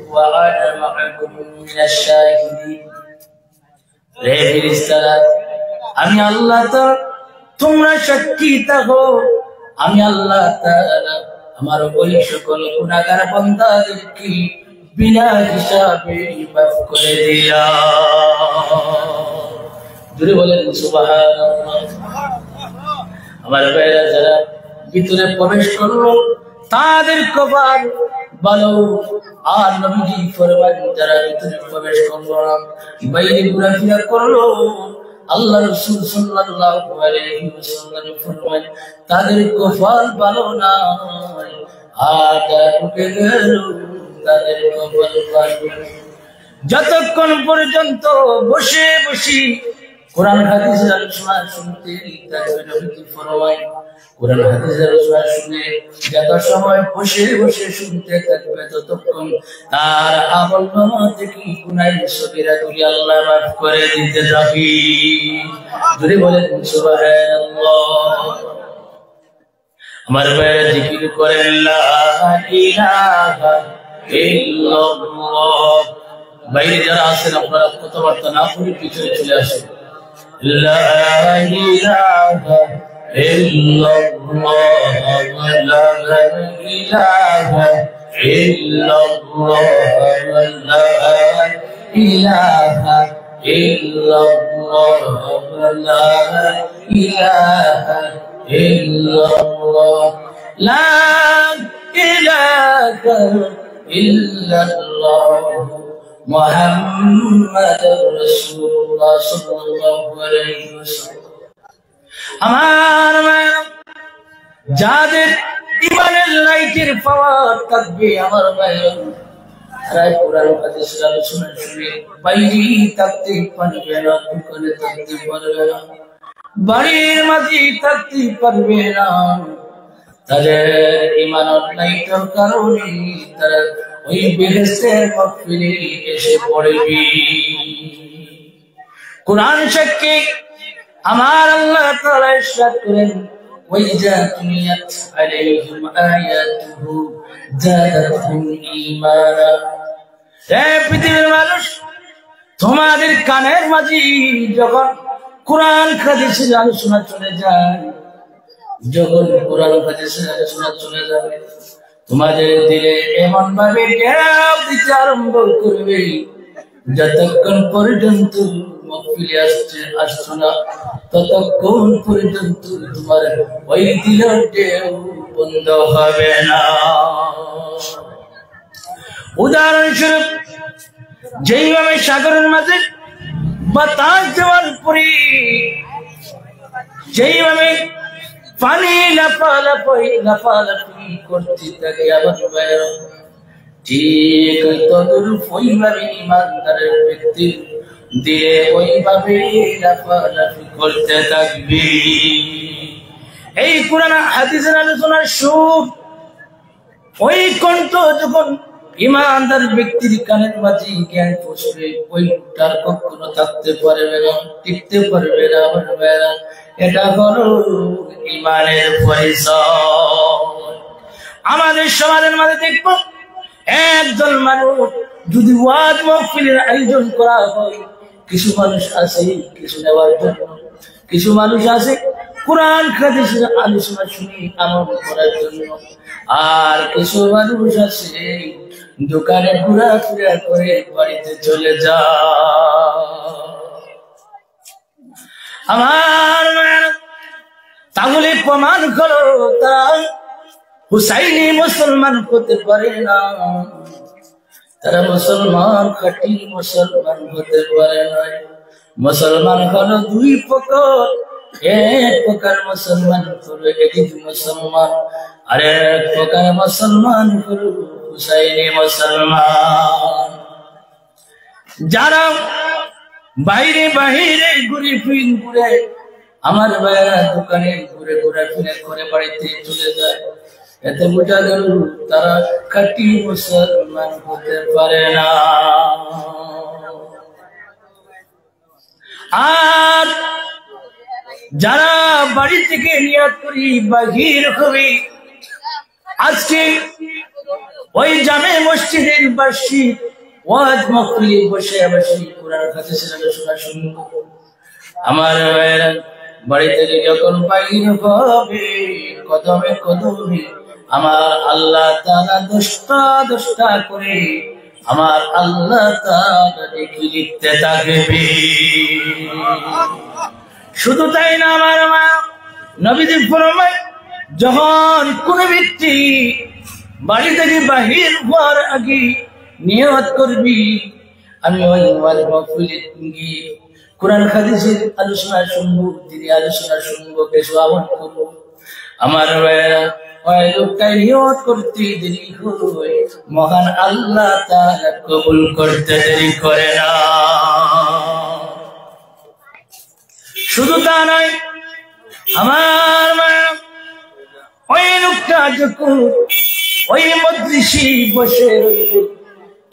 وأنا معكم من الشاهدين হে ফেরেশতারা আমি আল্লাহ তাআলা তোমরা সাক্ষী থাকো আমি আল্লাহ তাআলা আমার ওই সকল গুনাহগার বান্দাদেরকে বিনা হিসাবে মাফ করে দিলাম জোরে বলেন সুবহানাল্লাহ আমার ভাইরা যারা ভিতরে প্রবেশ করলো তাদের কপাল ভালো আর নবীজি ফরমান যারা ভিতরে প্রবেশ করলো না বাইরে ঘোরাফেরা করলো আল্লাহ রাসূল সাল্লাল্লাহু আলাইহি ওয়াসাল্লাম ফরমান তাদের কপাল ভালো না আর ঢুকে গেল তাদের কপাল ভালো যতক্ষণ পর্যন্ত বসে বসে কোরআন হাদিসের আলোচনা শুনতে থাকবে নবীজি ফরমান কোরআন হাদিসের আলোচনা শুনে যত সময় বসে বসে শুনতে থাকবে ততক্ষণ তার আমলনামা থেকে গুনাহ সগীরা গুলি আল্লাহ মাফ করে দিতে থাকি যদি বলেন সুবহানাল্লাহ আমার ভাই জিকির করেন লা ইলাহা ইল্লাল্লাহ বাইরে যারা আছেন আপনারা কথাবার্তা না বলে পিছনে চলে আসুন লা ইলাহা ইল্লাল্লাহ লা ইলাহা ইল্লাল্লাহ লা ইলাহা ইল্লাল্লাহ লা ইলাহা ইল্লাল্লাহ লা ইলাহা ইল্লাল্লাহ মুহাম্মাদুর রাসূলুল্লাহ সাল্লাল্লাহু আলাইহি ওয়াসাল্লাম আমার মায়েরা যাদের ঈমানের লাইটের পাওয়ার থাকবে আমার মায়েরা তারা কোরআন হাদিসের আলোচনা শুনে বাইরে থাকতে পারবে না দোকানে থাকতে পারবে না বাড়ির মাঝে থাকতে পারবে না তাদের ঈমানের লাইটের কারণে তারা ওই বেহেশতের মাহফিলে এসে পড়বে কোরআন সাক্ষী আমার আল্লাহ তাআলা ইরশাদ করেন ওয়াইজা তুলিয়াত আলাইহিম আয়াতুহু যাদাতহুম ঈমানা হে পৃথিবীর মানুষ তোমাদের কানের মাঝে যখন কোরআন হাদিসের আলোচনা চলে যায় যখন কোরআন হাদিসের আলোচনা চলে যাবে তোমাদের দিলে এমন ভাবে জ্ঞান দিতে আরম্ভ করবে যতক্ষণ পর্যন্ত মাহফিলে আসছো না ততক্ষণ পর্যন্ত তোমার ওই দিলের ঢেউ বন্ধ হবে না উদাহরণস্বরূপ যেইভাবে সাগরের মাঝে বাতাস দেওয়ার পরে যেইভাবে পানি লাফালাফি করতে থাকে আবার বাইরে ঠিক তদরূপ ওইভাবে ইমানদারের ব্যক্তি দিয়ে ওইভাবে লাফালাফি করতে থাকবে এই কোরআন হাদিসের আলোচনার সুর ওই কণ্ঠ যখন ইমানদার ব্যক্তির কানের মাঝে জ্ঞান পৌঁছবে ওইটার কখনো থাকতে পারবে না টিকতে পারবে না আমার ভাইরা এটা হলো ইমানের পরিচয় আমাদের সমাজের মাঝে দেখবো একজন মানুষ যদি ওয়াজ মাহফিলের আয়োজন করা হয় কিছু মানুষ আছে কিছু নেওয়ার জন্য কিছু মানুষ আছে কোরআন হাদিসের আলোচনা শুনে আমল করার জন্য আর কিছু মানুষ আছে দোকানে ঘোরাফেরা করে বাড়িতে চলে যায় আমার তাহলে প্রমাণ করো তারা হুসাইনি মুসলমান হতে পারে না তারা মুসলমান খাঁটি মুসলমান হতে পারে না মুসলমান হলো দুই প্রকার এক প্রকার মুসলমান হলো একই মুসলমান আর এক প্রকার মুসলমান হলো হুসাইনি মুসলমান যারা বাইরে বাহিরে ঘুরে ঘুরে আমার ভাইয়েরা দোকানে ঘুরে ঘোরাফেরা করে বাড়িতে চলে যায় এতে বোঝা গেল তারা খাঁটি মুসলমান হতে পারে না আর যারা বাড়ি থেকে নিয়াত করি বাহির হবে আজকে ওই জামে মসজিদের বার্ষিক ওয়াজ মাহফিলে বসে বসে কোরআন হাদিসের আলোচনা শুনবো। আমার বাড়ি থেকে যখন বাইর হবে কদমে কদমে আমার আল্লাহ তাআলা দশটা করে আমার আল্লাহ তাআলা লিখতে থাকবে। শুধু তাই না, আমার মা নবীজি ফরমায় যখন কোন ব্যক্তি বাড়ি থেকে বাহির হওয়ার আগে নিয়ত করবি আমি ওই মাহফিলে গিয়ে কোরআন হাদিসের আলোচনা শুনবো, তিনি আলোচনা শুনবো, কিছু আমল করবো। আমার ওই লোকটাই নিয়ত করতে দেরি হয়, মহান আল্লাহ তাআলা কবুল করতে দেরি করে না। শুধু তা নয়, আমার মা ওই লোকটা যখন ওই মজলিসে বসে রইল,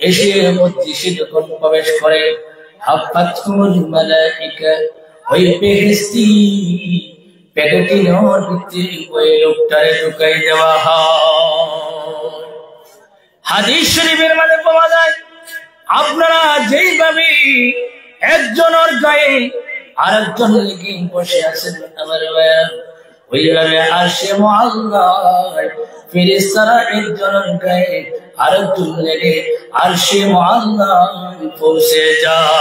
এসে মজলিসে যখন প্রবেশ করে হাফাতুল মালাইকা ওই ফেরেশতি পেটে নর ভিতরে ওই লোকটারে ঢুকাই দেওয়া হয়। হাদিস শরীফের মধ্যে পাওয়া যায় আপনারা যেইভাবে একজনের গায়ে আরেকজন লেগে বসে আছেন, আমার ওইভাবে আরশে মুআল্লায় ফেরেশতারা একজনের গায়ে আরেকজন লেগে আরশে মুআল্লায় পৌঁছে যায়।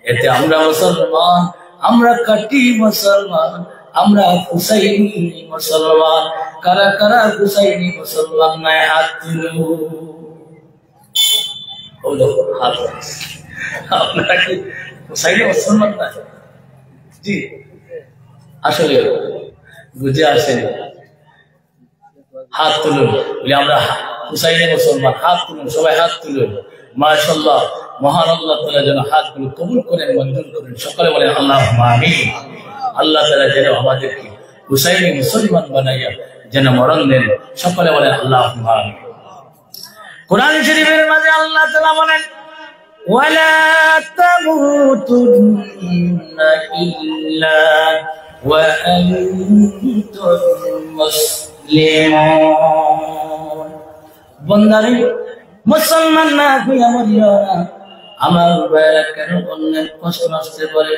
এতে আমরা মুসলমান, আমরা কাটি মুসলমান, আমরা হুসাইনি মুসলমান। কারা কারা হুসাইনি মুসলমান নাই হাত তুলো। আপনারা কি হুসাইনি মুসলমান না? জি, আসলে বুঝে আসেনি। হাত তুলুন বলে আমরা হুসাইনি মুসলমান, হাত তুলুন, সবাই হাত তুলুন। মাশাআল্লাহ, মহান আল্লাহ তাআলা যেন হাতগুলো কবুল করেন, মঞ্জুর করেন। সকলে বলেন আল্লাহুম্মা আমিন। আল্লাহ তাআলা যেন আমাদেরকে হুসাইনি মুসলমান বানাইয়া যেন মরণ দেন। সকলে বলেন আল্লাহুম্মা আমিন। কোরআন শরীফের মাঝে আল্লাহ তাআলা বলেন ওয়ালা তামুতুন্না ইল্লা ওয়া আনতুম মুসলিমুন। বান্দারে মুসলমান না হইয়া মরিও না। আমার ভাইরা কেন বললেন? প্রশ্ন আসতে পারে,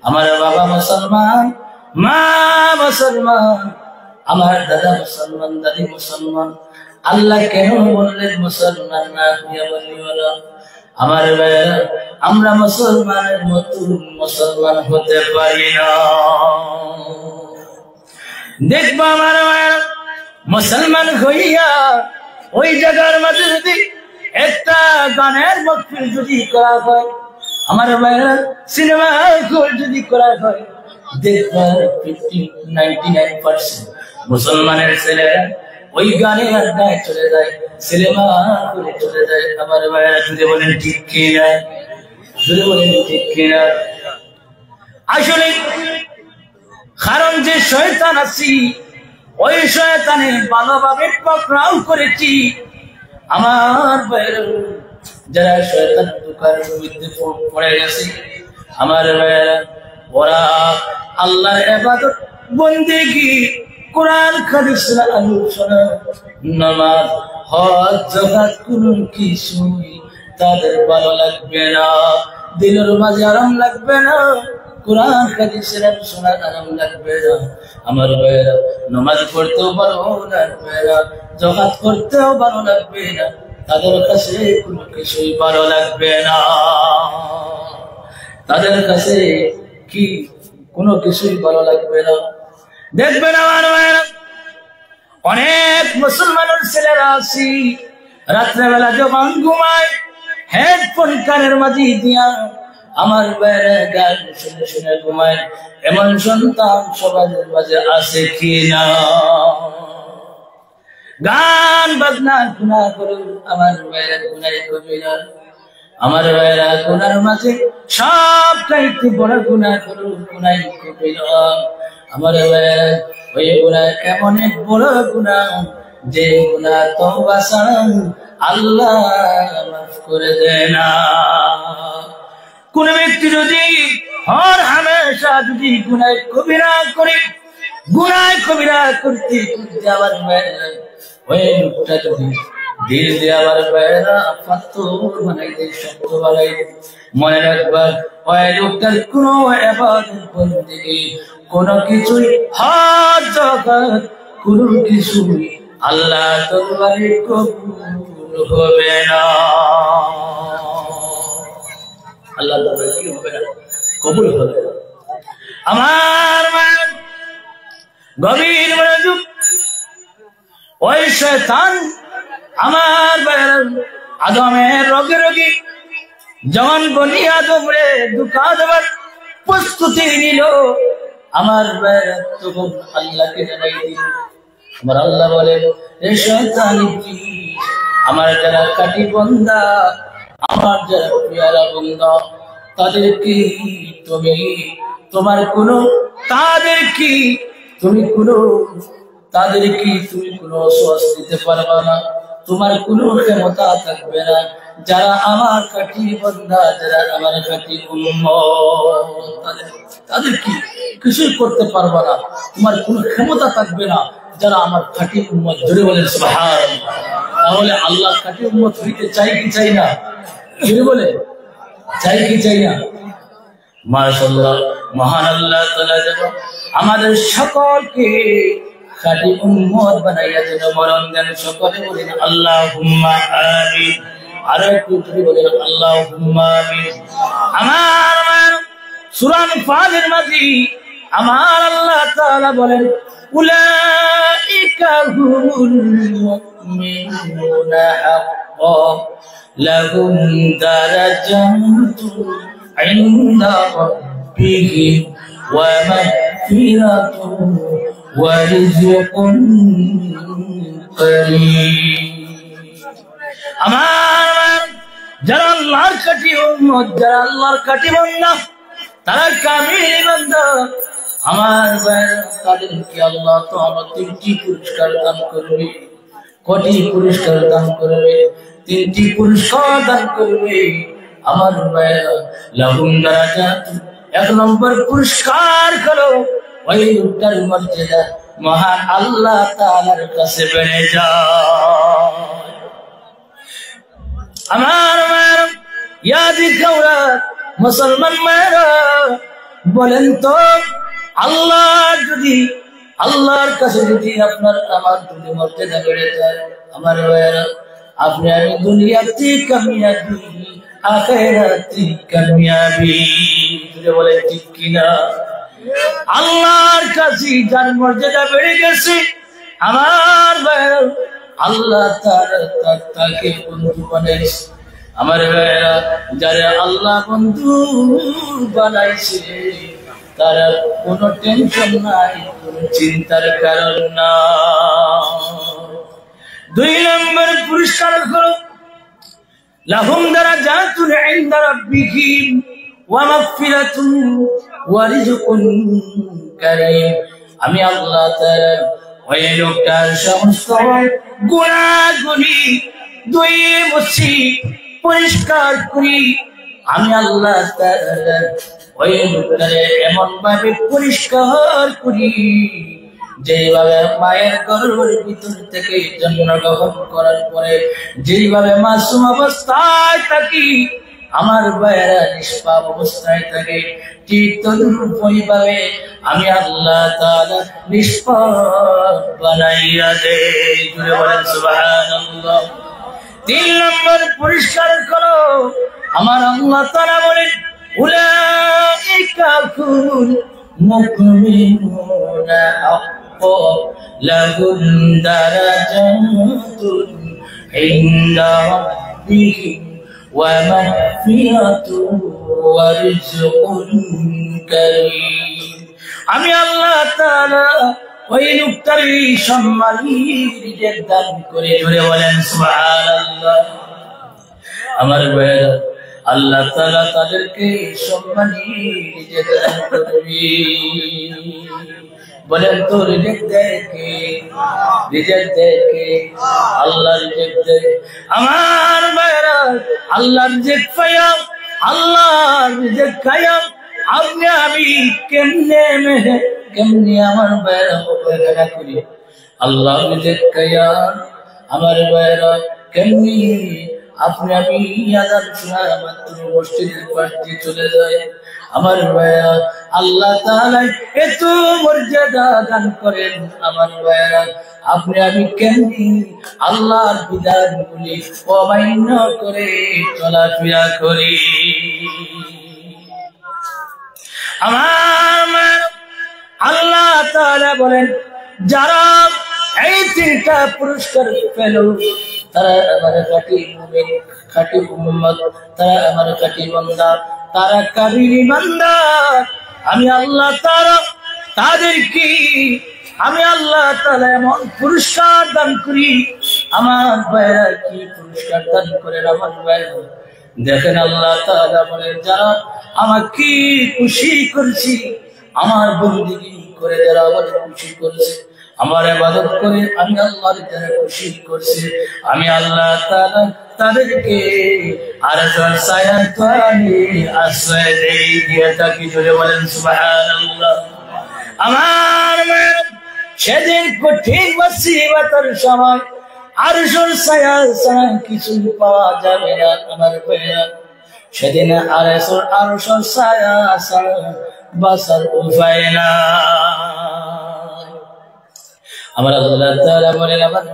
আমার বাবা মুসলমান, মা মুসলমান, আমার দাদা মুসলমান, দাদি মুসলমান, আল্লাহ কেন বললেন মুসলমান না হইয়া মরিও না? আমার ভাইরা আমরা মুসলমানের মতো মুসলমান হতে পারি না। দেখবো আমার ভাইরা মুসলমান হইয়া ওই জায়গার মাঝে যদি একটা গানের মাহফিল যদি করা হয়, আমার ভাইরা সিনেমা যদি করা হয়, দেখবা 99% মুসলমানের ছেলেরা ওই গানের আড্ডায় চলে যায়, সিনেমা করে চলে যায়। আমার ভাইরা যদি বলেন ঠিক কিনা, যদি বলেন ঠিক কিনা। আসলে কারণ যে শয়তান আছি, ওই শয়তানের ভালোভাবে পকড়াও করেছি। আমার ভাইরা যারা শয়তান দোকানের মধ্যে পড়ে গেছে, আমার ভাইরা ওরা আল্লাহর ইবাদত বন্দেগী, কোরআন হাদিসের আলোচনা, নামাজ, হজ, যাকাত কোনো কিছুই তাদের ভালো লাগবে না, দিলের মাঝে আরাম লাগবে না, কোরআন হাদিসের আলোচনা আরাম লাগবে না। আমার ভাইরা নামাজ পড়তেও ভালো লাগবে না, যাকাত করতেও ভালো লাগবে না, তাদের কাছে কোনো কিছুই ভালো লাগবে না। তাদের কাছে কি কোনো কিছুই ভালো লাগবে না। দেখবেন আমার ভাইরা অনেক মুসলমানের ছেলেরা আছি, রাত্রেবেলা যখন ঘুমায় হেডফোন কানের মাঝে দিয়া আমার ভাইরা গান শুনে শুনে ঘুমায়। এমন সন্তান সমাজের মাঝে আছে কিনা? গান বাজনা গুনাহ করুন, আমার ভাইরা গুনাহ কবিরা। আমার ভাইরা গুনার মাঝে সব চাইতে বড় গুনাহ করুন, গুনাহ কবিরা। আমার ভাইরা ওই গুনাহ এমন এক বড় গুনাহ, যে গুনাহ তওবা ছাড়া আল্লাহ মাফ করে দেয় না। কোন ব্যক্তি যদি হর হামেশা যদি গুনাহ কবিরা করে গুনাহ কবিরা করতে করতে আবার ওই লোকটা যদি দিল দিয়ে আবার বেড়া পাথর বানাই দেয়, শক্ত বানাই দেয়, মনে রাখবার ওই লোকটার কোনো ইবাদত বন্দেগি কোনো কিছুই হাত জগৎ কোনো কিছুই আল্লাহ দরবারে কবুল হবে না। আল্লাহ দরবারে কি হবে না? কবুল হবে না। আমার মায়ের গভীর মনোযোগ, ওই শয়তান আমার আদমের রোগে রোগী যখন বনি আদম রে দুঃখা দেবার প্রস্তুতি নিল, আমার তখন আল্লাহকে জানাই দিল। আমার আল্লাহ বলে, এ শয়তান আমার যারা কাটি বন্দা, আমার যারা পেয়ারা বন্দা, তাদের কি তুমি তোমার কোন তাদের কি তুমি কোনো অশ্বাস দিতে পারবা না, তোমার কোনো ক্ষমতা থাকবে না। যারা আমার কাঠি বন্ধা, যারা আমার কাঠি তাদের কি কিছুই করতে পারবা না, তোমার কোনো ক্ষমতা থাকবে না। যারা আমার কাঠি উম্মত, জোরে বলেন সুবহানাল্লাহ। তাহলে আল্লাহ কাঠি উম্মত হইতে চাই কি চাই না? জোরে বলে চাই কি চাই না? মাশাআল্লাহ, মহান আল্লাহ তাআলা যেন আমাদের সকলকে খাঁটি উম্মত বানাইয়া যেন মরণ দেন। সকলে বলেন আল্লাহুম্মা আমিন। আর একটু বলেন আল্লাহুম্মা আমিন। আমার সূরা ফাতির মাঝে আমার আল্লাহ তাআলা বলেন, উলাইকা হুমুল মুমিনুনা হাক্কান লাহুম দারাজাতুন ইনদা রাব্বিহিম ওয়া মাগফিরাতুন ওয়া রিজকুন কারীম। আমার যারা আল্লাহর কাঠি উম্মত, যারা আল্লাহর কাঠি বান্দা, তারা কামিল বান্দা, আমার তাদেরকে আল্লাহ তাআলা তিনটি পুরস্কার দান করবে। কটি পুরস্কার দান করবে? তিনটি পুরস্কার দান করবে। আমার লাহুম দারাজাত, এক নম্বর পুরস্কার হলো ওই লোকটার মর্যাদা মহান আল্লাহ তাআলার কাছে বেড়ে যায়। আমার ইয়াদি কাউরা মুসলমান মায়েরা বলেন তো, আল্লাহর কাছে যদি আপনার আমার যদি মর্যাদা বেড়ে যায়, আমার ভাইয়েরা, আপনি আমি দুনিয়াতে কামিয়াবি, আখিরাতে কামিয়াবি। যদি বলে ঠিক কিনা? আল্লাহর কাছে যার মর্যাদা বেড়ে গেছে, আমার ভাইয়েরা, আল্লাহ তাকে বন্ধু বানাইছে। আমার ভাইয়েরা, যারা আল্লাহ বন্ধু বানাইছে, তারা কোনো টেনশন নাই, কোনো চিন্তার কারণ না। দুই নম্বর পুরস্কার হলো লাহুম দারাজাতুন ইনদা রাব্বিহিম ওয়া মাগফিরাতুন ওয়া রিজকুন কারীম। আমি আল্লাহ তাআলা ওই লোকটার সমস্ত গুনাহগুলি ধুয়ে মুছি পরিষ্কার করি। আমি আল্লাহ তাআলা ওই লোকটারে এমন ভাবে পরিষ্কার করি, যেভাবে মায়ের গর্ভের ভিতর থেকে জন্মগ্রহণ করার পরে যেভাবে মাসুম অবস্থায় থাকি, আমার ভাইয়েরা নিষ্পাপ অবস্থায় থাকে, ঠিক তদ্রূপ ওইভাবে আমি আল্লাহ তাআলা নিষ্পাপ বানাইয়া দেই। জুড়ে বলেন সুবহানাল্লাহ। তিন নম্বর পুরস্কার করো, আমার আল্লাহ তাআলা বলেন, উলাইকা হুমুল মুমিনুনা হাক্কান লাহুম দারাজাতুন ইনদা রাব্বিহিম ওয়া মাগফিরাতুন ওয়া রিজকুন কারীম। আমি আল্লাহ তাআলা ওই লোকটার সম্মানী রিজিক দান করে। জোরে বলেন সুবহানাল্লাহ। আমার ভাইরা, আল্লাহ তাআলা তাদেরকে সম্মানী রিজিক দান করবে। বলেন তো রিজিক দেখে, রিজিক দেখে, আল্লাহ রিজিক দেয়। আমার ভাইরা, আল্লাহ রিজিক পায়া, আল্লাহ রিজিক খায়া, আপনি আমি কেমনে আমার ভাইয়েরা অবহেলা করি। আল্লাহ আমার ভাইয়েরা কেমনি আপনি আমি আযান শোনা মাত্র মসজিদের পাশ দিয়ে চলে যায়। আমার ভাইয়েরা আল্লাহ তাআলা এত মর্যাদা দান করেন। আমার ভাইয়েরা আপনি আমি কেমনি আল্লাহর বিধানগুলি অমান্য করে চলাফেরা করি। আমার আল্লাহ তাআলা বলেন যারা এই তিনটা পুরস্কার পেল তারা আমার খাঁটি মুমিন, খাঁটি উম্মত, তারা আমার খাঁটি বান্দা, তারা কামিল ইমানদার। আমি আল্লাহ তাআলা তাদেরকে আমি আল্লাহ তাআলা এমন পুরস্কার দান করি। আমার ভাইরা কি পুরস্কার দান করেন আমার ভাইরা দেখেন। আল্লাহ তাআলা বলেন যারা আমাকে খুশি করছি, আমার বন্দেগী করে যারা আমার খুশি করছে, আমার ইবাদত করে আমি আল্লাহর যারা খুশি করছে, আমি আল্লাহ তাআলা তাদেরকে আরশের ছায়ার তলে আশ্রয় দিয়ে থাকি। জোরে বলেন সুবহানাল্লাহ। আমার সেদিন কঠিন মুসিবতের সময় আরশের ছায়া ছাড়া কিছু পাওয়া যাবে না। আমার ভাইরা সেদিন আরশের ছায়া ছাড়া বাঁচার উপায় না। আমার আল্লাহ তাআলা বলেন আমার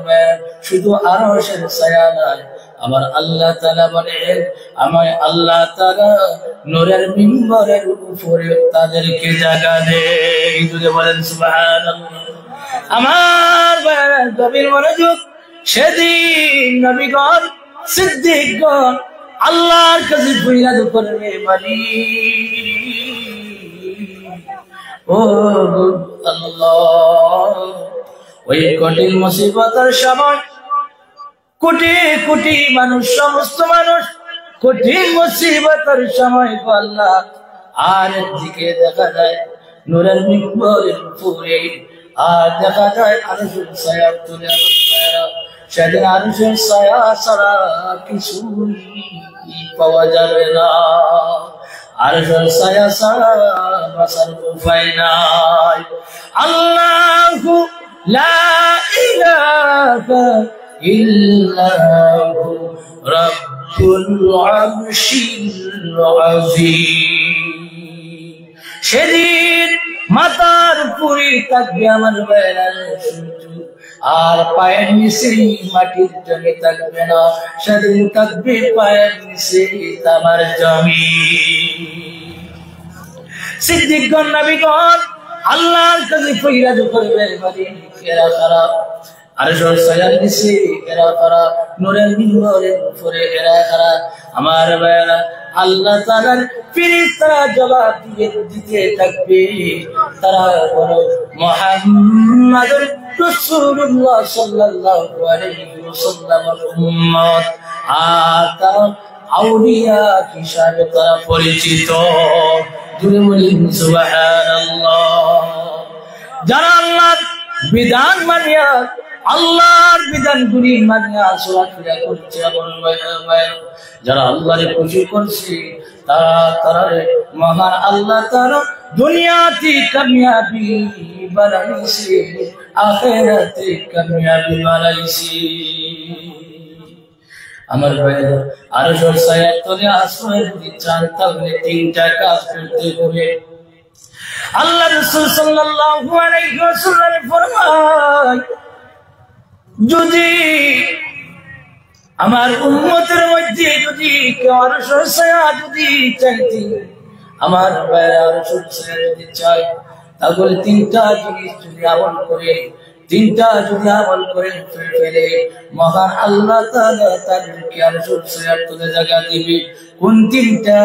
শুধু আরশের ছায়া নয়, আমার আল্লাহ তাআলা বলেন আমার আল্লাহ তাআলা নূরের মিম্বরের উপরে তাদেরকে জায়গা দেয়। যদি বলেন সুবহানাল্লাহ। আমার গভীর মনোযোগ। সেদিন নবীগণ সিদ্দিকগণ আল্লাহর কাছে ফরিয়াদ করবে ও আল্লাহ ওই কঠিন মুসিবতের সময় কোটি কোটি মানুষ, সমস্ত মানুষ কঠিন মুসিবতের সময় আল্লাহ আর একদিকে দেখা যায় নূরের মিম্বরের উপরে, আর দেখা যায় আরশের ছায়া তুলে। সেদিন আরশের ছায়া ছাড়া কিছু পাওয়া যাবে না, আরশের ছায়া ছাড়া বাঁচার উপায় নাই। আল্লাহু লা ইলাহা ইল্লাহু রাব্বুল আরশিল আযীম। সেদিন মাথার উপরে থাকবে আমার ভাইয়ের সূর্য, আর পায়ের নিচে মাটির জমি থাকবে না। সেদিন থাকবে পায়ের নিচে তামার জমি। সিদ্দিকগণ নবীগণ আল্লাহর কাছে ফরিয়াদ করবে এরা কারা? আরশের ছায়ার নিচে এরা কারা? নূরের মিম্বরের উপরে এরা কারা? আমার ভাইয়েরা আল্লাহ তাআলার ফেরেশতারা জবাব দিতে থাকবে তারা বলো মুহাম্মাদুর রাসূলুল্লাহ সাল্লাল্লাহু আলাইহি ওয়াসাল্লামের উম্মত, আর তারা আউলিয়া হিসাবে তারা পরিচিত। জুড়ে বলেন সুবহানাল্লাহ। যারা আল্লাহর বিধান মানিয়া আল্লাহর বিধানগুলি মানিয়া চলাফেরা করছে, যারা আল্লাহরে খুশি করছে, তারা মহান আল্লাহ তাআলা দুনিয়াতে কামিয়াবি বানাইছে, আখিরাতে কামিয়াবি বানাইছে। আমার ভাইরা আরশের ছায়ার তলে আশ্রয় যদি চান তাহলে তিনটা কাজ করতে হবে। আল্লাহ রাসূল সাল্লাল্লাহু আলাইহি ওয়াসাল্লাম ফরমায় যদি আমার উম্মতের মধ্যে যদি কেউ আরশের ছায়া যদি চাইতে, আমার ভাইরা আরশের ছায়া যদি চায় তাহলে তিনটা জিনিস যদি আমল করে, তিনটা যদি আমল করে ফেলে মহান আল্লাহ তাআলা তাদেরকে আরশের ছায়ার তলে জায়গা দিবে। কোন তিনটা?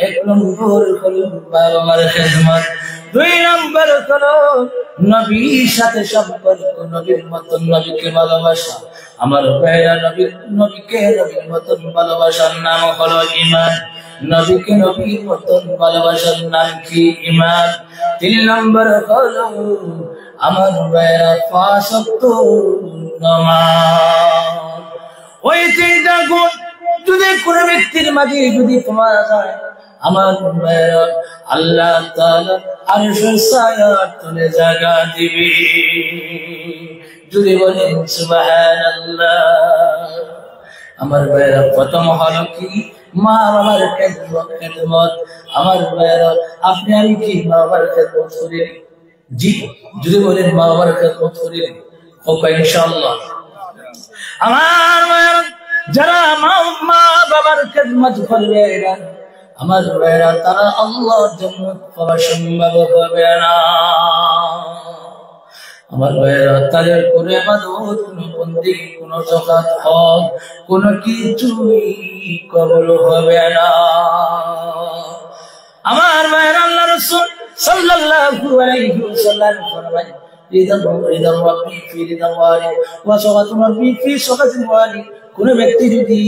এক নম্বর হলো বাবার খেদমত, দুই নম্বর হলো নবীর সাথে সম্পর্ক, নবীর মতন নবীকে ভালোবাসা। আমার ভাইরা নবীকে নবীর মতন ভালোবাসার নাম হলো ঈমান। নবীকে নবীর মতন ভালোবাসার নাম কি? ঈমান। তিন নম্বর হলো আমার ভাইরা ৫ ওয়াক্ত নামাজ। ওই তিনটা গুণ যদি কোন ব্যক্তির মাঝে যদি পাওয়া যায়, আমার ভাইরা আল্লাহ তাআলা আরশের ছায়ার তলে জায়গা দিবে। যদি বলেন সুবহানাল্লাহ। আমার ভাইরা প্রথম হলো কি মা বাবার খেদমত। আমার ভাইরা আপনি আমি কি মা বাবার খেদমত করি? জি, যদি বলেন মা বাবার খেদমত করি ওকে ইনশাআল্লাহ। আমার ভাইরা যারা মা বাবার খেদমত করবে আমার ভাইরা তারা আল্লাহর জান্নাত পাওয়া সম্ভব হবে না। আমার ভাইরা তাদের করে ইবাদত কোন বন্দেগী কোন যাকাত হজ কোন কিছুই কবুল হবে না। আমার ভাইরা আল্লাহর রাসূল সাল্লাল্লাহু আলাইহি ওয়াসাল্লাম ফরমায় রিদা রাব্বি ফি রিদা ওয়ালি ওয়া সাগাতু রাব্বি ফি সাগাতিল ওয়ালি। কোন ব্যক্তি যদি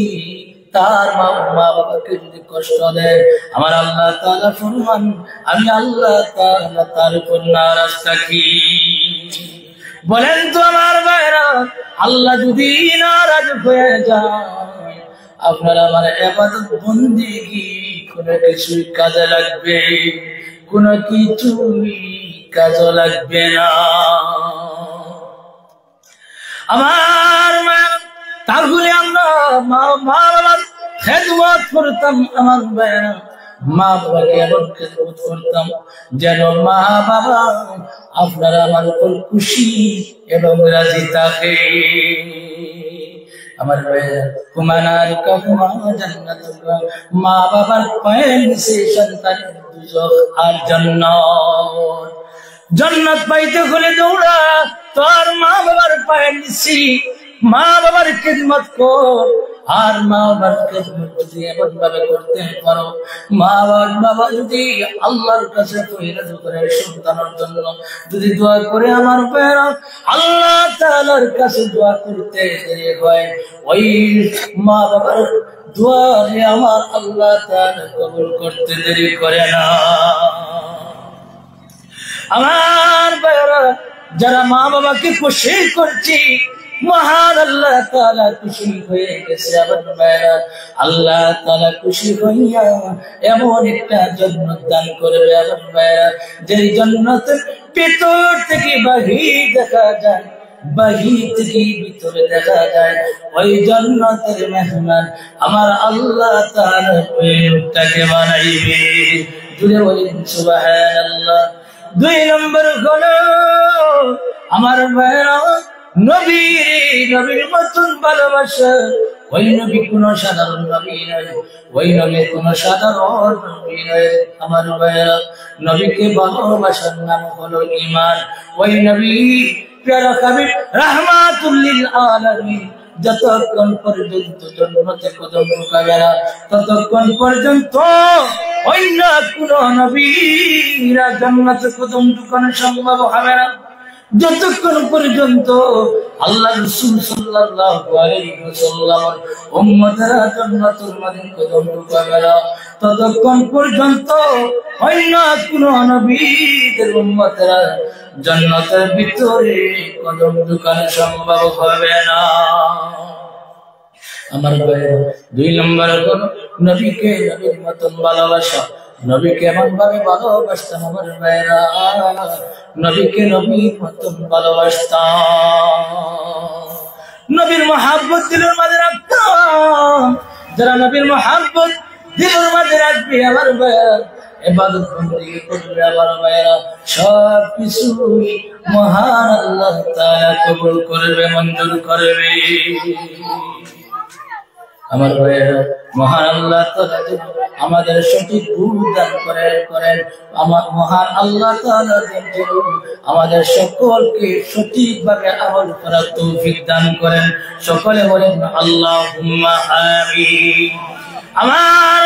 তার মা বাবাকে যদি কষ্ট দেয় আমার আল্লাহ তাআলা ফরমান আমি আল্লাহ তাআলা তার উপর নারাজ থাকি। বলেন তো আমার ভাইরা আল্লাহ যদি নারাজ হয়ে যায় আপনার আমার ইবাদত বন্দেগী কোন কিছুই কাজে লাগবে কোন কিছুই কাজে লাগবে না। আমার তাহলে আমরা মা বাবার খেদমত করতাম। আমার ভাইরা মা বাবাকে এমন খেদমত করতাম যেন মা বাবা আপনারা আমার উপর খুশি এবং রাজি থাকে। আমার ভাইরা কুমানার কাহুমা জান্নাতুল্লাহ মা বাবার পায়ের নিচে সন্তানের দুজখ আর জান্নাত। জান্নাত পাইতে হলে দৌড়া তোর মা বাবার পায়ের নিচে মা বাবার খেদমত কর। আর মা বাবার খেদমত যদি এমন ভাবে করতে পারো মা বাবা যদি আল্লাহর কাছে ফরিয়াদ করে সন্তানের জন্য যদি দোয়া করে আমার ভাইরা আল্লাহ তাআলার কাছে দোয়া করতে দেরি হয় ওই মা বাবার দোয়া আমার আল্লাহ তাআলা কবুল করতে দেরি করে না। আমার ভাইরা যারা মা বাবাকে খুশি করছি মহান আল্লাহ তাআলা খুশি হয়ে গেছে। আমার ভাইরা আল্লাহ তাআলা খুশি হইয়া এমন একটা জান্নাত দান করবে আমার ভাইরা যেই জান্নাতের ভিতর থেকে বাহির দেখা যায় বাহির থেকে ভিতরে দেখা যায় ওই জান্নাতের মেহমান আমার আল্লাহ তাআলা ওইটাকে বানাইবে। জুড়ে বলেন সুবহানাল্লাহ। দুই নম্বর হলো আমার ভাইরা নবীর মতন ভালোবাসা। ওই নবী কোন সাধারণ নবী নয় ওই নবী কোন সাধারণ নবী নয়। আমার ভাইরা নবীকে ভালোবাসার নাম হলো ঈমান। ওই নবী প্যারা হাবিব রাহমাতুল লিল আলামিন যতক্ষণ পর্যন্ত জান্নাতে কদম ঢুকাবে না ততক্ষণ পর্যন্ত অন্য কোন নবীরা জান্নাতে কদম ঢুকানো সম্ভব হবে না। যতক্ষণ পর্যন্ত আল্লাহ রাসূল সাল্লাল্লাহু আলাইহি ওয়াসাল্লামের উম্মতরা জান্নাতুল মদিনা কদম ঢুকাবে না ততক্ষণ পর্যন্ত অন্য কোন নবীদের উম্মতরা জান্নাতের ভিতরে কদম ঢুকানো সম্ভব হবে না। আমার ভাইরা দুই নম্বর হলো নবীকে নবীর মতন ভালোবাসা। নবীকে এমন ভাবে ভালোবাসতাম আমার ভাইরা নবীকে নবীর মতন ভালোবাসতাম। নবীর মহব্বত দিলের মাঝে রাখতাম। যারা নবীর মহব্বত দিলের মাঝে রাখবে আমার ভাইরা ইবাদত বন্দেগী করবে আমার ভাইরা সব কিছু মহান আল্লাহ তাআলা কবুল করবে মঞ্জুর করবে। আমার ভাইরা মহান আল্লাহ তাআলা আমাদের সঠিক বুঝ দান করেন। আমার মহান আল্লাহ তাআলা আমাদের সকলকে সঠিকভাবে আমল করার তৌফিক দান করেন। সকলে বলেন আল্লাহুম্মা আমিন। আমার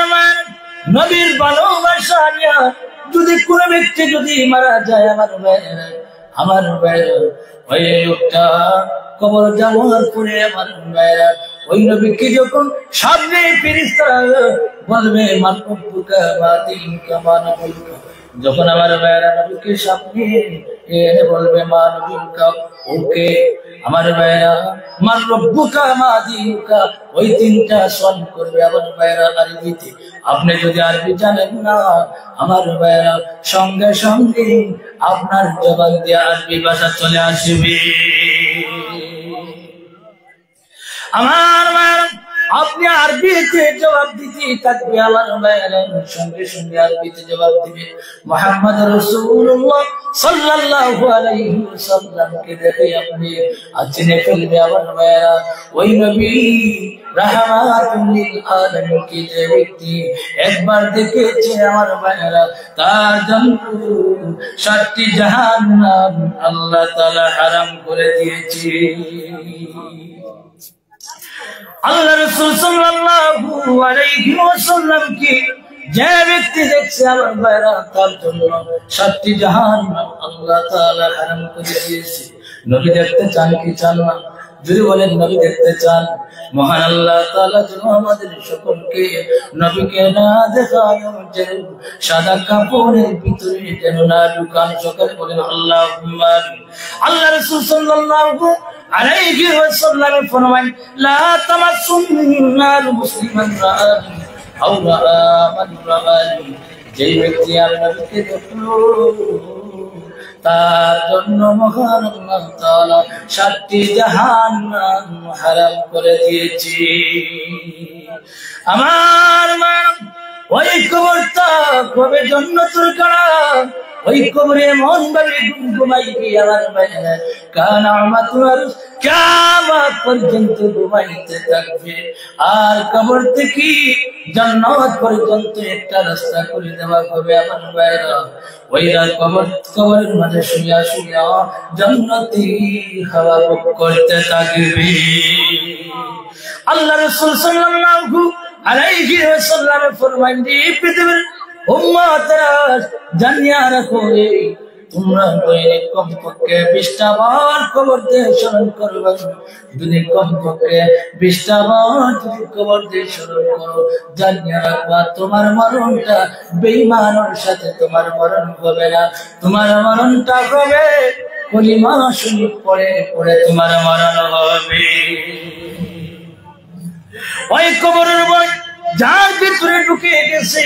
নবীর ভালোবাসা নিয়ে যদি কোন ব্যক্তি যদি মারা যায় আমার ভাইরা ওই লোকটা কবর যাওয়ার পরে আমার ভাইরা ওই নবীকে যখন সামনে ফেরেশতারা বলবে মান রব্বুকা মা দিনুকা মা নবীকা যখন আমার ভাইয়েরা নবীকে সামনে এনে বলবে মা নবীকা ওকে, আমার ভাইয়েরা মা রব্বুকা মা দিনুকা, ওই তিনটা স্মরণ করবে আমার ভাইয়েরা আরবিতে। আপনি যদি আরবি জানেন না আমার ভাইয়েরা সঙ্গে সঙ্গে আপনার জবান দিয়ে আরবি ভাষা চলে আসবে। আমার ভাইয়েরা আপনি আরবিতে জবাব দিতে থাকবে, আমার ভাইয়েরা সঙ্গে সঙ্গে আরবিতে জবাব দিবে। মুহাম্মদ রাসূলুল্লাহ সাল্লাল্লাহু আলাইহি ওয়াসাল্লামকে দেখে আপনি চিনে ফেলবে আমার ভাইয়েরা। ওই নবী রাহমাতুল লিল আলামিন কি যে ব্যক্তি একবার দেখেছে আমার ভাইয়েরা, তার জন্য 7টি জাহান্নাম আল্লাহ তাআলা হারাম করে দিয়েছে। আল্লাহ রাসূল সাল্লাল্লাহু আলাইহি ওয়াসাল্লাম কি যে ব্যক্তি দেখছে আমার ভাইরা, তার জন্য 7টি জাহান্নাম আল্লাহ তাআলা হারাম করে দিয়েছে। নবী দেখতে চান কি চান না? যদি বলেন নবী দেখতে চান, মহান আল্লাহ তাআলা যেন আমাদের সকলকে নবীকে না দেখায়, যে সাদা কাপড়ের ভিতরে যেন না ঢুকান। সকল বলেন আল্লাহুম্মা। আল্লাহ রাসূল সাল্লাল্লাহু আলাইহি ওয়াসাল্লাম ফরমান লা তামাসসুন্নার মুসলিমান রাআনি আও রাআ মান রাআনি, যে ব্যক্তি আর নবীকে দেখলো তার জন্য মহান আল্লাহ তাআলা 7টি জাহান্নাম হারাম করে দিয়েছে। আমার মা ওই কবরটা কবে জান্নাতুল কারা, ওই কবরে মন ভাবে ঘুমাইবে আমার ভাইরা, কানামাতুল কিয়ামত পর্যন্ত ঘুমাইতে থাকবে। আর কবর থেকে জান্নাত পর্যন্ত একটা রাস্তা করে দেওয়া হবে আমার ভাইরা। ওই কবরের মাঝে শুয়া শুয়া জান্নাতি হাওয়া ভোগ করতে থাকবে। আল্লাহ রাসূল সাল্লাল্লাহু আলাইহি ওয়াসাল্লাম ফরমান যে পৃথিবীর উম্মতরা জানিয়া রাখো, তোমরা দৈনিক কমপক্ষে 20টা বার কবর দিয়ে স্মরণ করবে। যদি কমপক্ষে 20টা বার যদি কবর দিয়ে স্মরণ করো, জানিয়া রাখবা তোমার মরণটা বেঈমানের সাথে তোমার মরণ হবে না, তোমার মরণটা হবে কলিমা শরীফ পড়ে পড়ে তোমার মরণ হবে। ওই কবরের ভয় যার ভিতরে ঢুকে গেছে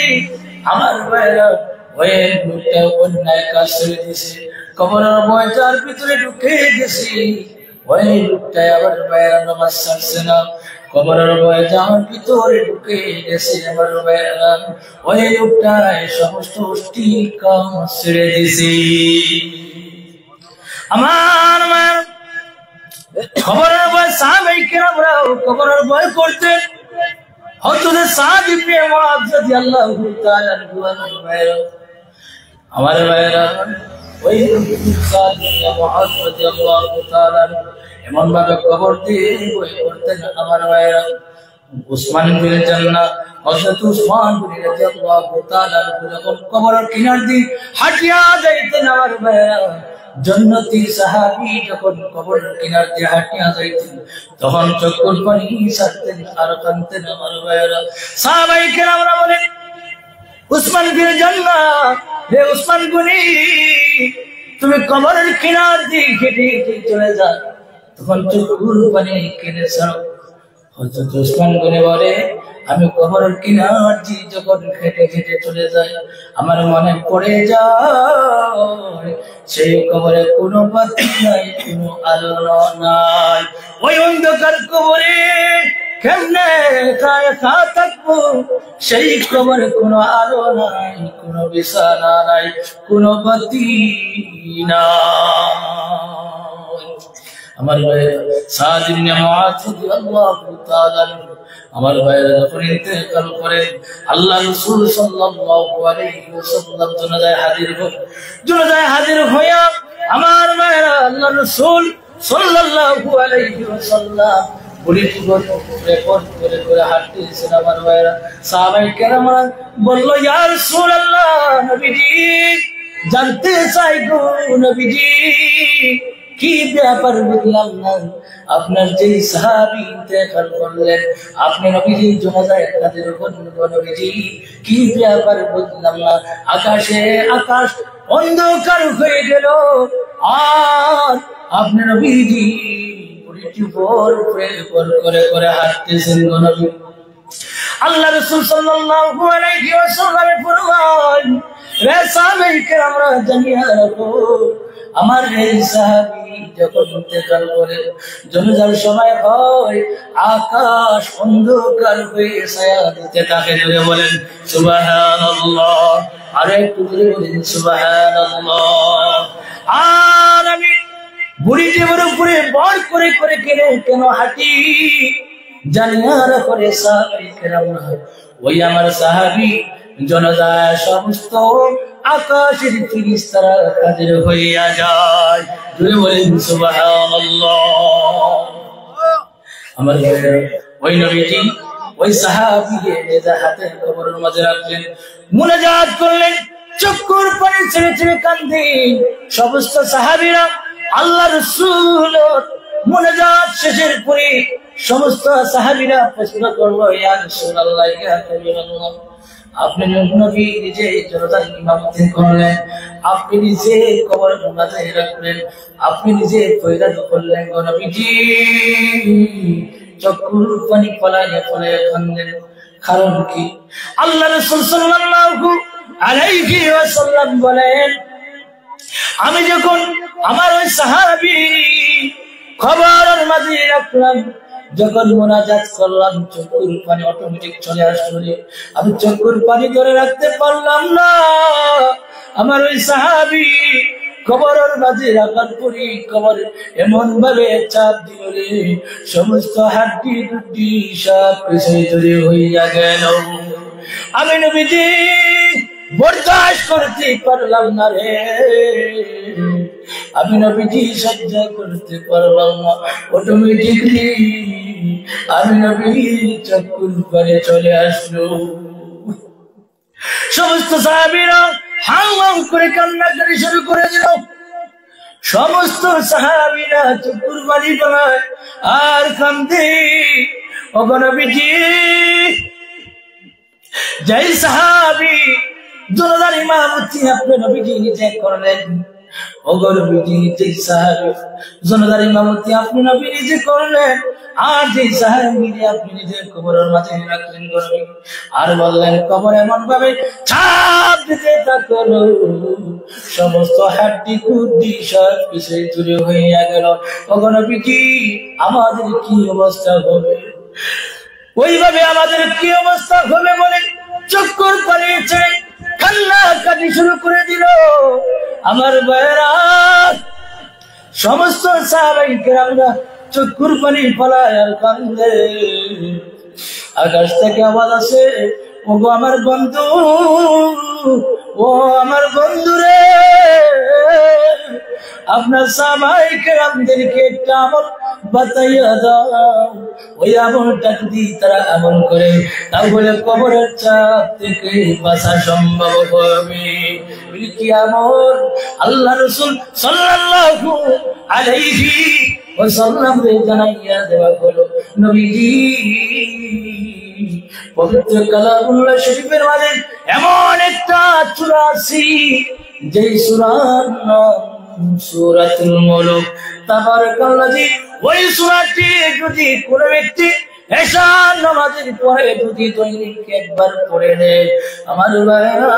আমার ভাইরা, ওই লোকটা অন্যায় কাজ ছেড়ে দিয়েছে। কবরের ভয় যার ভিতরে ঢুকে গেছে ওই লোকটা আবার ভাইরা নামাজ ছাড়ছে না। কবরের ভয় যার ভিতরে ঢুকে গেছে আমার ভাইরা, ওই লোকটা সমস্ত অশ্লীল কাজ ছেড়ে দিয়েছে। আমার মায়ের কবরের ভয় সাহাবায়ে কেরামরাও কবরের ভয় করতেন। হযরত সাদ ইবনে মুআয রাদিয়াল্লাহু তাআলা আনহু আমার ভাইরা, ওই সাদ ইবনে মুআয রাদিয়াল্লাহু তাআলা এমন ভাবে কবর দিয়ে ভয় করতেন আমার ভাইরা। উসমান বিন জান্নাহ হযরত উসমান বিন রাদিয়াল্লাহু তাআলা যখন কবরের কিনার দিয়ে হাঁটিয়া যাইতেন আমার ভাইরা, জান্নাতি সাহাবী যখন কবরের কিনার দিয়ে হাঁটিয়া যাইতেন তখন চোখের পানি ছাড়তেন আর কাঁদতেন আমার ভাইরা। সাহাবায়ে কেরামরা বলেন উসমান বিন জান্নাহ, হে উসমান গনি তুমি কবরের কিনার দিয়ে হেঁটে হেঁটে চলে যাও, তখন চোখের পানি কেঁদে ছাড়ো। হযরত উসমান গনি বলে আমি কবরের কিনার দিয়ে যখন হেঁটে হেঁটে চলে যাই আমার মনে পড়ে যায় সেই কবরে কোনো বাতি নাই, কোনো আলো নাই। ওই অন্ধকার কবরে কেমনে একা থাকবো, সেই কবরে কোনো আলো নাই, কোনো বিছানা নাই, কোনো বাতি নাই। আমার ভাই সাদ ইবনে মুআয রাদিয়াল্লাহু তাআলা আমার ভাইরা যখন ইন্তেকাল করে আল্লাহ রাসূল সাল্লাল্লাহু আলাইহি ওয়াসাল্লাম জানাজায় হাজির হইয়া আমার ভাইরা আল্লাহ রাসূল সাল্লাল্লাহু আলাইহি ওয়াসাল্লাম পুলিশ রেকর্ড করে করে হাঁটতেছেন আমার ভাইরা। সাহাবায়ে কেরামরা বলল ইয়া রাসূলুল্লাহ, নবীজি জানতে চাই গো নবীজি কি ব্যাপার বুঝলাম না, আপনার যে সাহাবী ইন্তেকাল করলেন, আপনি নবীজি জানাজায় কাদের উপর নবীজি, কি ব্যাপার বুঝলাম না। আকাশ অন্ধকার হয়ে গেল, আর আপনি নবীজি করে হাঁটতেছেন। নবী আল্লাহ রাসূল সাল্লাল্লাহু আলাইহি ওয়াসাল্লাম ফরমান, রে সাহাবায়ে কেরামরা জানিয়ে রাখো, আমার এই সাহাবী যখন ইন্তেকাল করে জানাজার সময় হয়, আকাশ অন্ধকার হয়ে ছায়া দিতে থাকে। জোরে বলেন সুবহানাল্লাহ, আরে একটু জোরে বলেন সুবহানাল্লাহ। আর আমি বুড়িটি উপরে বল করে করে কেন হাঁটি, জানিয়ারা করে সাহাবী কেরামরা, ওই আমার সাহাবী জানাজা সমস্ত আকাশের ফেরেশতারা হাজির হইয়া যায়। জোরে বলেন সুবহানাল্লাহ। আমার ওই নবীজি ওই সাহাবীকে নিজের হাতের কবরের মাঝে রাখলেন, মুনাজাত করলেন, চক্ষুর পানি ছেড়ে ছেড়ে কান্দেন সমস্ত সাহাবীরা। আল্লাহ রাসূল মুনাজাত শেষের পরে সমস্ত সাহাবীরা প্রশ্ন করলো, ইয়া রাসূলুল্লাহ, ইয়া হাবিবাল্লাহ, আপনি নবী নিজে জানাজার ইমামতি করলেন, আপনি নিজে কবরের মাঝে রাখলেন, আপনি নিজে ফয়রাত করলেন, গো নবীজি চক্ষুর পানি ফলাইয়া কান্দেন, কারণ কি? আল্লাহ রাসূল সাল্লাল্লাহু আলাইহি ওয়াসাল্লাম বলেন, আমি যখন আমার ওই সাহাবী কবরের মাঝে রাখলাম, যখন মুনাজাত করলাম, চক্ষুর পানি অটোমেটিক চলে আসলো, আমি চক্ষুর পানি ধরে রাখতে পারলাম না। আমার ওই সাহাবী কবরের মাঝে রাখার পরে কবর এমন ভাবে চাপ দিল, সমস্ত হাড্ডি গুড্ডি সব কিছু ধরে হইয়া গেল। আমি নবীজি বরদাস্ত করতে পারলাম না রে, আমি নবীজি সহ্য করতে পারলাম না। অটোমেটিকলি আমি নবী চক্ষুর পানি চলে আসলো। সমস্ত সাহাবীরা হাউ করে কান্নাকাটি শুরু করে দিল। সমস্ত সাহাবীরা চক্ষুর পানি ফেলায় আর কান্দে। ও নবীজি, যেই সাহাবী জানাজার ইমামতি আপনি নবীজি নিজে করলেন, ও নবীজি যেই সাহাবী জানাজার ইমামতি আপনি নবী নিজে করলেন, আর যেই সাহাবী আপনি নিজে কবরের মাঝে রাখলেন, আর বললেন কবর এমন ভাবে চাপ দিতে থাকো, সমস্ত হাড্ডি কুড্ডি সব কিছু চুরি হইয়া গেল। ও নবীজি, আমাদের কি অবস্থা হবে? ওইভাবে আমাদের কি অবস্থা হবে বলে চক্কর পালিয়েছে, কান্নাকাটি শুরু করে দিল। আমার ভাইয়েরা, সমস্ত সাহাবায়ে কেরামরা চক্ষুর পানি ফলায় আর কান্দে। আকাশ থেকে আওয়াজ আসে, ও গো আমার বন্ধু, ও আমার বন্ধু রে, আপনার সাহাবায়ে কেরামদেরকে একটা আমল বাতাইয়া দাও। ওই আমলটা যদি তারা আমল করে, তাহলে কবরের চাপ থেকে বাঁচা সম্ভব হবে। কি আমল? আল্লাহ রাসূল সাল্লাল্লাহু আলাইহি ওয়াসাল্লাম জানাইয়া দেওয়া হলো, নবীজি পবিত্র কালামুল্লাহ শরীফের মাঝে এমন একটা সূরা আছে, যে সূরার নাম সূরাতুল মুলক। তাবারাকাল্লাযী, ওই সূরাটি যদি কোনো ব্যক্তি এশা নামাজের পরে যদি দৈনিক একবার পড়ে নেয়, আমার ভাইরা,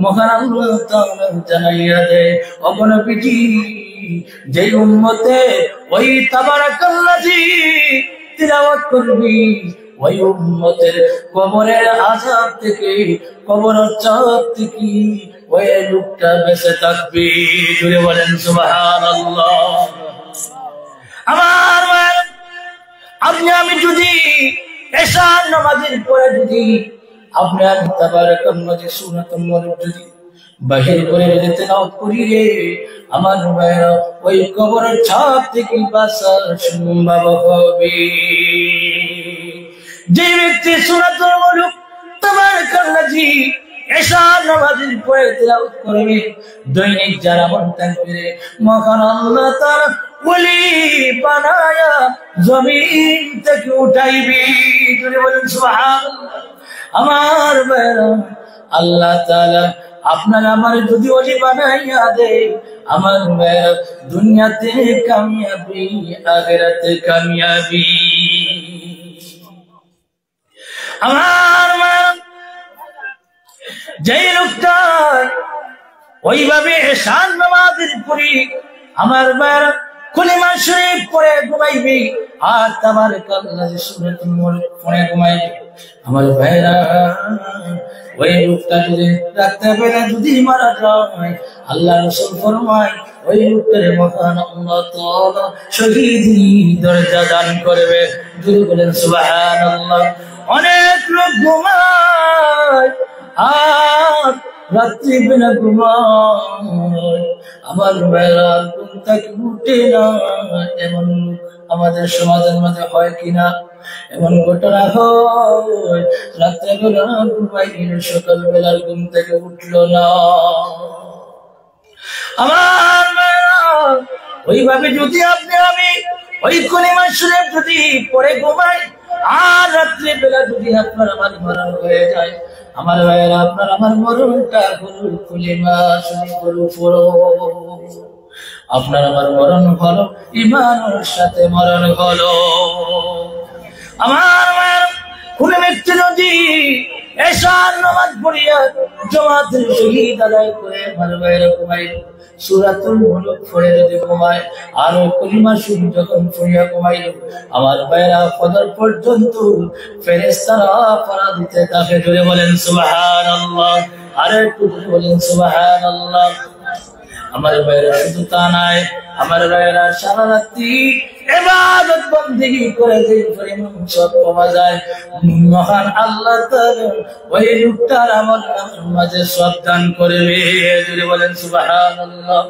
মহান আল্লাহ তাআলা জানাইয়া দেয়, ও নবীজি, যে উম্মতে ওই তাবারাকাল্লাযী তিলাওয়াত করবি, ওই উম্মতের কবরের আযাব থেকে, কবরের চাপ থেকে ওই লোকটা বেঁচে থাকবে। জোরে বলেন সুবহানাল্লাহ। আমার ভাইরা, আপনি আমি যদি এশা নামাজের পরে যদি আপনার তাবারাকাল্লাযী সূরাতুল মুলক যদি বাহির করে যেতে নাও করি রে, আমার ভাইরা, ওই কবরের ছাপ থেকে বাঁচা সম্ভব হবে। যে ব্যক্তি সূরাতুল মুলক তাবারাকাল্লাযী এশার নামাজের পরে তেলাওয়াত করবে দৈনিক যারা আমল করে মহান আল্লাহ তাআলা ওলি বানায়া জমিন থেকে উঠাইবে। জোরে বলেন সুবহানাল্লাহ। আমার ভাইরা, আল্লাহ তাআলা আপনার আমার যদি ওলি বানাইয়া দেয়, আমার ভাইরা দুনিয়াতে কামিয়াবি আখিরাতে কামিয়াবি। আমার ভাইরা, যেই লোকটা ওইভাবে এশার নামাজের পরে আমার ভাইরা কলিমা শরীফ পড়ে ঘুমাইবে আর তাবারাকাল্লাহ সূরাতুল মুলক পড়ে ঘুমাইবে, আমার ভাইরা ওই লোকটা যদি রাত্রেবেলা যদি মারা যায়, আল্লাহ রাসূল ফরমায় ওই লোকটার মহান আল্লাহ তাআলা শহীদি দরজা দান করবে। যদি বলেন সুবহানাল্লাহ। অনেক লোক ঘুমায় আর রাত্রিবেলা ঘুমায়, আমার ভাইরা ঘুম থেকে উঠে না। এমন আমাদের সমাজের মধ্যে হয় কিনা? এমন ঘটনা হয়, রাত্রেবেলা ঘুমাই সকালবেলা ঘুম থেকে উঠলো না। আমার ভাইরা ওইভাবে যদি আপনি আমি ওই কলিমা শরীফ যদি পড়ে ঘুমাই আর রাত্রিবেলা যদি আপনার আমার মরণ হয়ে যায়, আমার ভাইরা আপনার আমার মরণটা হলো কলিমা শরীফ পড়ো। আপনার আমার মরণ হলো ঈমানের সাথে মরণ হলো। আমার ভাইরা কোন ব্যক্তি যদি এশার নামাজ পড়িয়া জামাতের শহীদ আদায় করে আমার ভাইরা ঘুমাইল, সূরাতুল মুলক পড়ে যদি ঘুমায় আর কলিমা শরীফ যখন পড়িয়া ঘুমাইল, আমার ভাইরা ফজর পর্যন্ত ফেরেশতারা পড়া দিতে থাকে। জোরে বলেন সুবহানাল্লাহ। আর একটু বলেন সুবহানাল্লাহ। আমার ভাইরা শুধু তা নয়, আমার ভাইরা সারা রাত্রি ইবাদত বন্দেগী করে যে পরিমাণ সব পাওয়া যায়, মহান আল্লাহ তাআলা ওই লোকটার আমল নামার মাঝে সব দান করবে। যদি বলেন সুবহানাল্লাহ।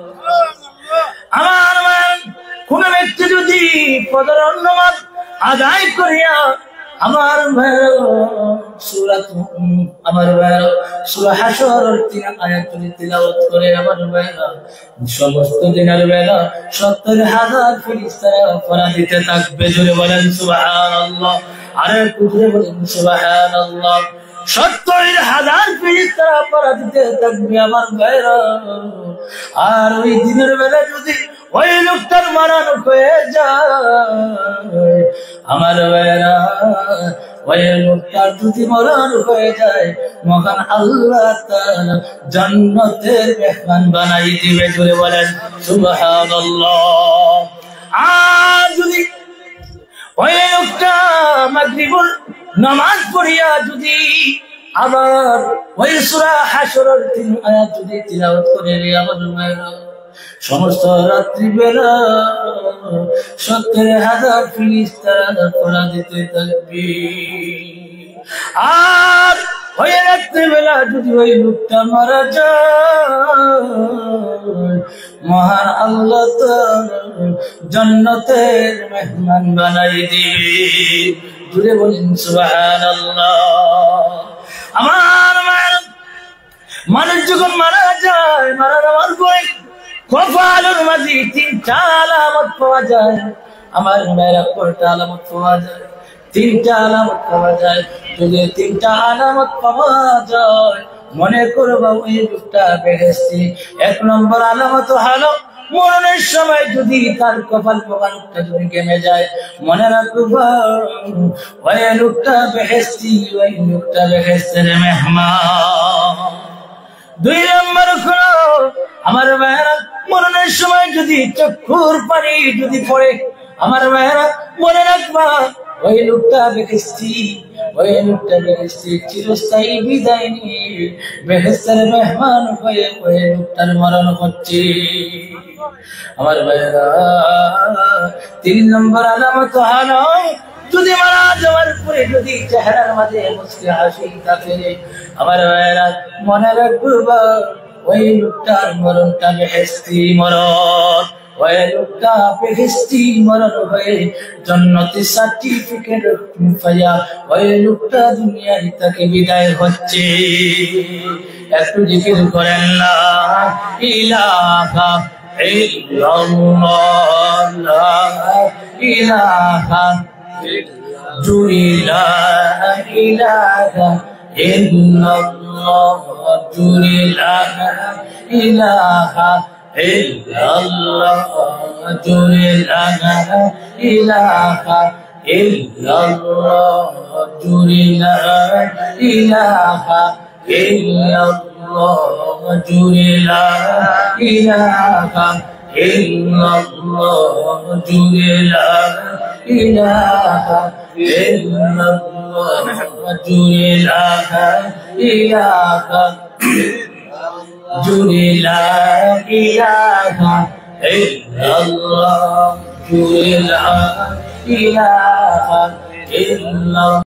আমার ভাইরা কোন ব্যক্তি যদি ফজর নামাজ আদায় করিয়া আমার ভাইরা আমার ভাইরা সূরা হাশরের 3 আয়াত যদি তিলাওয়াত করে, আমার ভাইরা সমস্ত দিনের বেলা ৭০,০০০ ফেরেশতারা পড়া দিতে থাকবে। জোরে বলেন সুবহানাল্লাহ। আর একটু জোরে বলেন সুবহানাল্লাহ। ৭০,০০০ ফেরেশতারা পড়া দিতে থাকবে আমার ভাইরা। আর ওই দিনের বেলা যদি ওই লোকটার মারানো হয়ে যায়, আমার ভাইরা ওই লোকটার যদি মরণ হয়ে যায়, মহান আল্লাহ তাআলা জান্নাতের মেহমান বানাই দিবে। জোরে বলেন সুবহানাল্লাহ। আর যদি ওই লোকটা মাগরিবুল নামাজ পড়িয়া যদি আবার ওই সূরা হাশরের 3 আয়াত যদি তিলাওয়াত করে, আমার ভাইরা সমস্ত রাত্রিবেলা ৭০,০০০ ফেরেশতারা পড়া দিতে থাকবে। আর ওই রাত্রিবেলা যদি ওই লোকটা মারা যায়, মহান আল্লাহ তাআলা জান্নাতের মেহমান বানাই দিবে। জুড়ে বলেন সুবহানাল্লাহ। আমার মানুষ যখন মারা যায়, মারা যাওয়ার পরে কপালের মাঝে 3টা আলামত পাওয়া যায়। আমার মেয়েরা কয়টা আলামত পাওয়া যায়? 3টা আলামত পাওয়া যায়। যদি 3টা আলামত পাওয়া যায়, মনে করবা ওই লোকটা বেহেশতি। 1 নম্বর আলামত হলো মরণের সময় যদি তার কপাল মোবারকটা যদি গেমে যায়, মনে রাখবা ওই লোকটা বেহেশতি, ওই লোকটা বেহেশতের মেহমান। 2 নম্বর হলো আমার ভাইরা মরণের সময় যদি চক্ষুর পানি যদি পড়ে, আমার ভাইরা মনে রাখবা ওই লোকটা বেহেশতি, ওই লোকটা বেহেশতি। চিরস্থায়ী বিদায় নিয়ে বেহেশতের মেহমান হয়ে ওই লোকটার মরণ হচ্ছে। আমার ভাইরা 3 নম্বর আলামত হলো যদি মারা যাওয়ার পরে যদি চেহারার মাঝে মুস্কি হাসি থাকে, আমার ভাইরা মনে রাখবা ওই লোকটার মরণটা বেহেশতি মরণ। ওই লোকটা বেহেশতি মরণ হয়ে জান্নাতি সার্টিফিকেট পাইয়া ওই লোকটা দুনিয়ায় থেকে বিদায় হচ্ছে। একটু জিকির করেন না ইলাহা ইল্লাল্লাহ লা ইলাহা ইল্লাল্লাহ ইলাহা ইল্লাল্লাহ ইলাহা ইল্লাল্লাহ ইলাহা ইল্লাল্লাহ ইলাহা ইল্লাল্লাহ ইলাহা ইল্লাল্লাহ ইলাহা ইল্লাল্লাহ ইলাহা জুড়ে লা ইলাহা ইল্লাল্লাহ জুড়ে লা ইলাহা ইল্লাল্লাহ।